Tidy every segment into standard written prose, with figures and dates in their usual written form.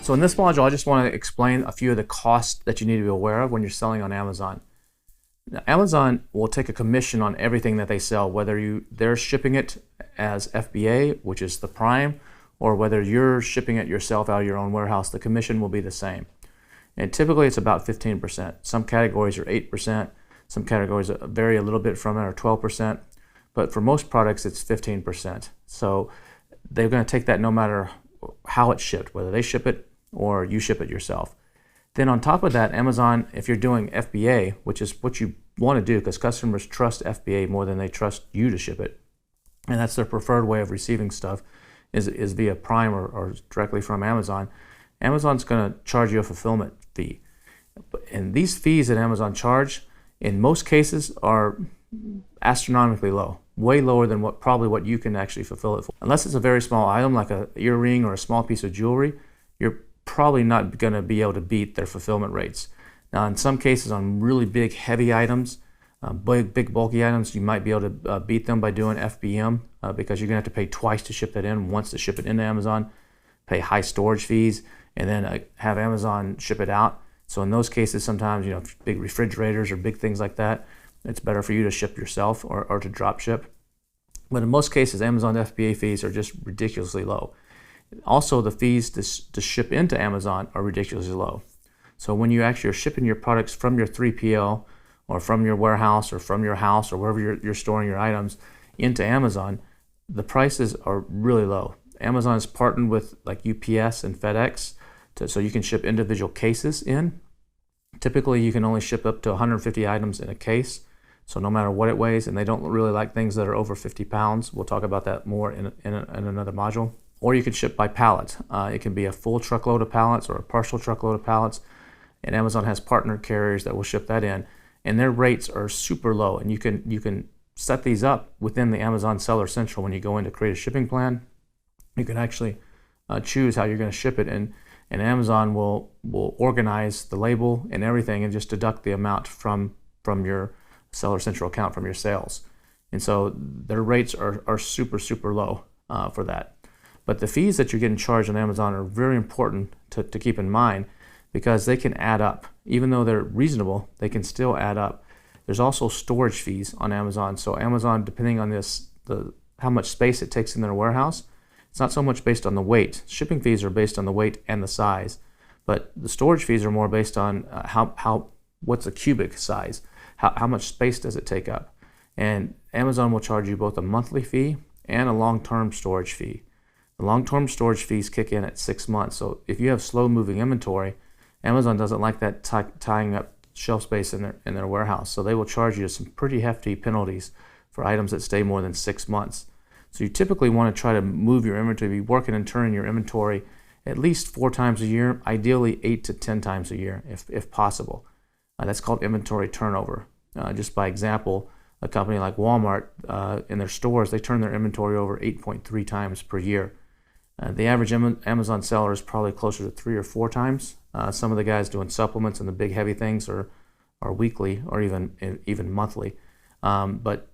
So in this module, I just want to explain a few of the costs that you need to be aware of when you're selling on Amazon. Now, Amazon will take a commission on everything that they sell, whether they're shipping it as FBA, which is the prime, or whether you're shipping it yourself out of your own warehouse, the commission will be the same. And typically it's about 15%. Some categories are 8%, some categories vary a little bit from it, or 12%, but for most products it's 15%. So they're going to take that no matter how it's shipped, whether they ship it or you ship it yourself. Then on top of that, Amazon, if you're doing FBA, which is what you want to do because customers trust FBA more than they trust you to ship it, and that's their preferred way of receiving stuff, is via Prime or directly from Amazon. Amazon's going to charge you a fulfillment fee. And these fees that Amazon charge, in most cases, are astronomically low, way lower than what you can actually fulfill it for. Unless it's a very small item like an earring or a small piece of jewelry, you're probably not going to be able to beat their fulfillment rates. Now, in some cases, on really big, heavy items, big, bulky items, you might be able to beat them by doing FBM because you're going to have to pay twice to ship that in, once to ship it into Amazon, pay high storage fees, and then have Amazon ship it out. So in those cases, sometimes, big refrigerators or big things like that, it's better for you to ship yourself or to drop ship. But in most cases, Amazon FBA fees are just ridiculously low. Also, the fees to ship into Amazon are ridiculously low. So when you actually are shipping your products from your 3PL or from your warehouse or from your house or wherever you're storing your items into Amazon, the prices are really low. Amazon is partnered with like UPS and FedEx so you can ship individual cases in. Typically, you can only ship up to 150 items in a case, so no matter what it weighs, and they don't really like things that are over 50 pounds. We'll talk about that more in another module. Or you can ship by pallet. It can be a full truckload of pallets or a partial truckload of pallets, and Amazon has partner carriers that will ship that in, and their rates are super low, and you can set these up within the Amazon Seller Central. When you go in to create a shipping plan, you can actually choose how you're going to ship it, and Amazon will organize the label and everything and just deduct the amount from your Seller Central account, from your sales. And so their rates are super low for that. But the fees that you're getting charged on Amazon are very important to keep in mind because they can add up. Even though they're reasonable, they can still add up. There's also storage fees on Amazon. So Amazon, depending on how much space it takes in their warehouse, it's not so much based on the weight. Shipping fees are based on the weight and the size, but the storage fees are more based on what's the cubic size, how much space does it take up. And Amazon will charge you both a monthly fee and a long-term storage fee. The long-term storage fees kick in at 6 months. So if you have slow-moving inventory, Amazon doesn't like that tying up shelf space in their warehouse. So they will charge you some pretty hefty penalties for items that stay more than 6 months. So you typically want to try to move your inventory, be working and turning your inventory at least 4 times a year, ideally 8 to 10 times a year if possible. That's called inventory turnover. Just by example, a company like Walmart, in their stores, they turn their inventory over 8.3 times per year. The average Amazon seller is probably closer to 3 or 4 times. Some of the guys doing supplements and the big heavy things are weekly or even monthly. But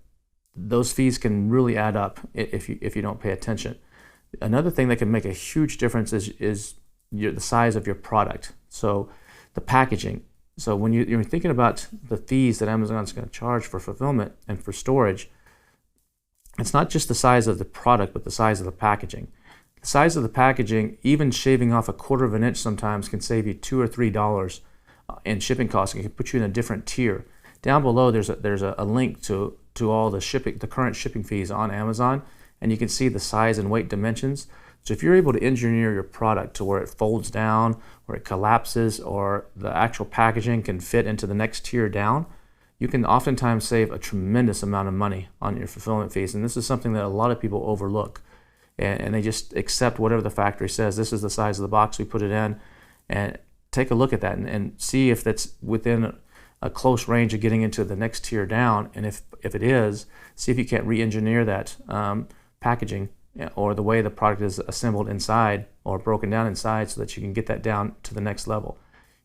those fees can really add up if you don't pay attention. Another thing that can make a huge difference is the size of your product. So the packaging. So when you're thinking about the fees that Amazon's going to charge for fulfillment and for storage, it's not just the size of the product, but the size of the packaging. The size of the packaging, even shaving off 1/4 of an inch sometimes can save you $2 or $3 in shipping costs. It can put you in a different tier. Down below, there's a link to all the current shipping fees on Amazon, and you can see the size and weight dimensions. So if you're able to engineer your product to where it folds down, or it collapses, or the actual packaging can fit into the next tier down, you can oftentimes save a tremendous amount of money on your fulfillment fees. And this is something that a lot of people overlook. And they just accept whatever the factory says. This is the size of the box, we put it in, and take a look at that and see if that's within a close range of getting into the next tier down. And if it is, see if you can't re-engineer that packaging or the way the product is assembled inside or broken down inside so that you can get that down to the next level.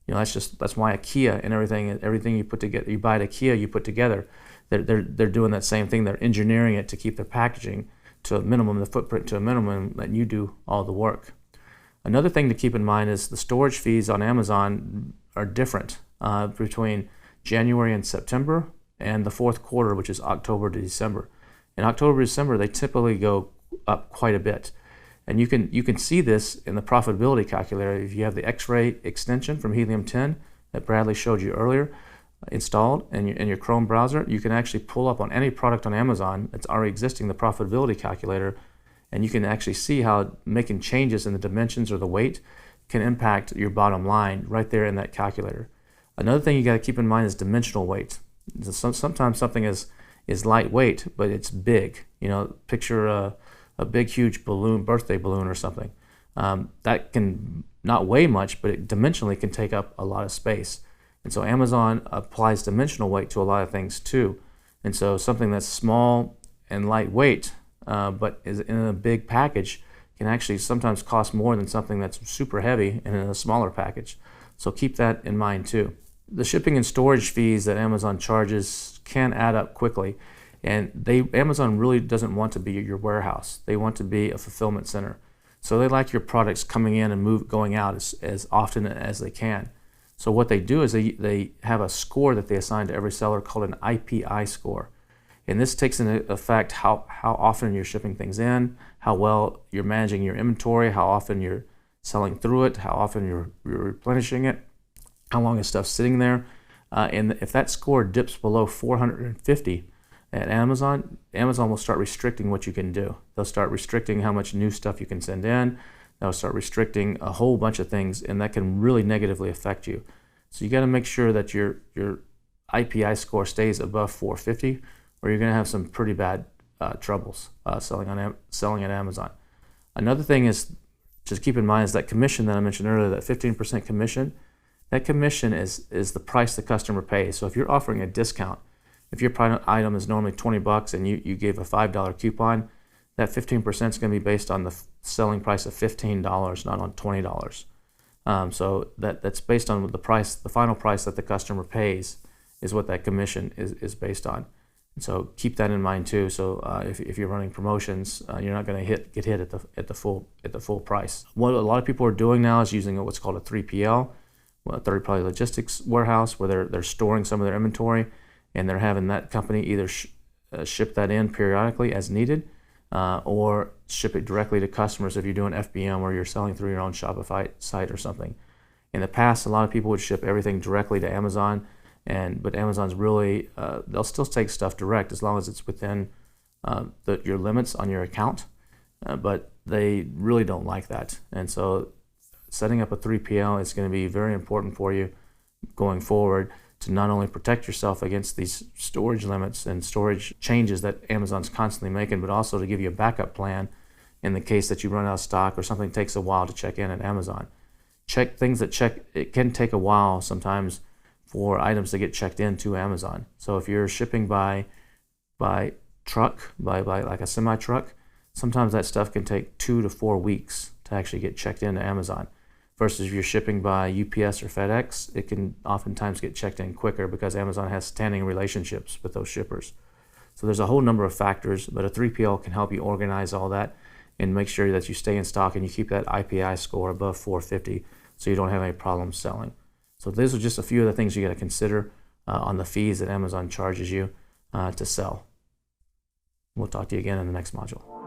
That's why IKEA and everything you put together, you buy at IKEA, you put together, they're doing that same thing. They're engineering it to keep their packaging to a minimum, the footprint to a minimum, letting you do all the work. Another thing to keep in mind is the storage fees on Amazon are different between January and September and the fourth quarter, which is October to December. In October to December, they typically go up quite a bit. And you can see this in the profitability calculator. If you have the X-ray extension from Helium 10 that Bradley showed you earlier installed in your Chrome browser, you can actually pull up on any product on Amazon that's already existing, the profitability calculator, and you can actually see how making changes in the dimensions or the weight can impact your bottom line right there in that calculator. Another thing you got to keep in mind is dimensional weight. Sometimes something is lightweight, but it's big. Picture a big, huge balloon, birthday balloon or something. That can not weigh much, but it dimensionally can take up a lot of space. And so Amazon applies dimensional weight to a lot of things too. And so something that's small and lightweight, but is in a big package, can actually sometimes cost more than something that's super heavy and in a smaller package. So keep that in mind too. The shipping and storage fees that Amazon charges can add up quickly. And Amazon really doesn't want to be your warehouse. They want to be a fulfillment center. So they like your products coming in and going out as often as they can. So what they do is they have a score that they assign to every seller called an IPI score. And this takes into effect how often you're shipping things in, how well you're managing your inventory, how often you're selling through it, how often you're replenishing it, how long is stuff sitting there. And if that score dips below 450, at Amazon will start restricting what you can do. They'll start restricting how much new stuff you can send in. They'll start restricting a whole bunch of things, and that can really negatively affect you. So you got to make sure that your IPI score stays above 450, or you're going to have some pretty bad troubles selling at Amazon. Another thing is just keep in mind is that commission that I mentioned earlier, that 15% commission. That commission is the price the customer pays. So if you're offering a discount, if your item is normally $20 and you gave a $5 coupon, that 15% is going to be based on the selling price of $15, not on $20. So that's based on the price, the final price that the customer pays is what that commission is based on. And so keep that in mind too. So if you're running promotions, you're not going to get hit at the full price. What a lot of people are doing now is using what's called a 3PL, a third-party logistics warehouse, where they're storing some of their inventory, and they're having that company either ship that in periodically as needed, or ship it directly to customers if you're doing FBM or you're selling through your own Shopify site or something. In the past, a lot of people would ship everything directly to Amazon, but Amazon's really, they'll still take stuff direct as long as it's within your limits on your account, but they really don't like that. And so setting up a 3PL is going to be very important for you going forward, to not only protect yourself against these storage limits and storage changes that Amazon's constantly making, but also to give you a backup plan in the case that you run out of stock or something takes a while to check in at Amazon. It can take a while sometimes for items to get checked in to Amazon. So if you're shipping by truck, by like a semi-truck, sometimes that stuff can take 2 to 4 weeks to actually get checked into Amazon. Versus if you're shipping by UPS or FedEx, it can oftentimes get checked in quicker because Amazon has standing relationships with those shippers. So there's a whole number of factors, but a 3PL can help you organize all that and make sure that you stay in stock and you keep that IPI score above 450 so you don't have any problems selling. So those are just a few of the things you got to consider on the fees that Amazon charges you to sell. We'll talk to you again in the next module.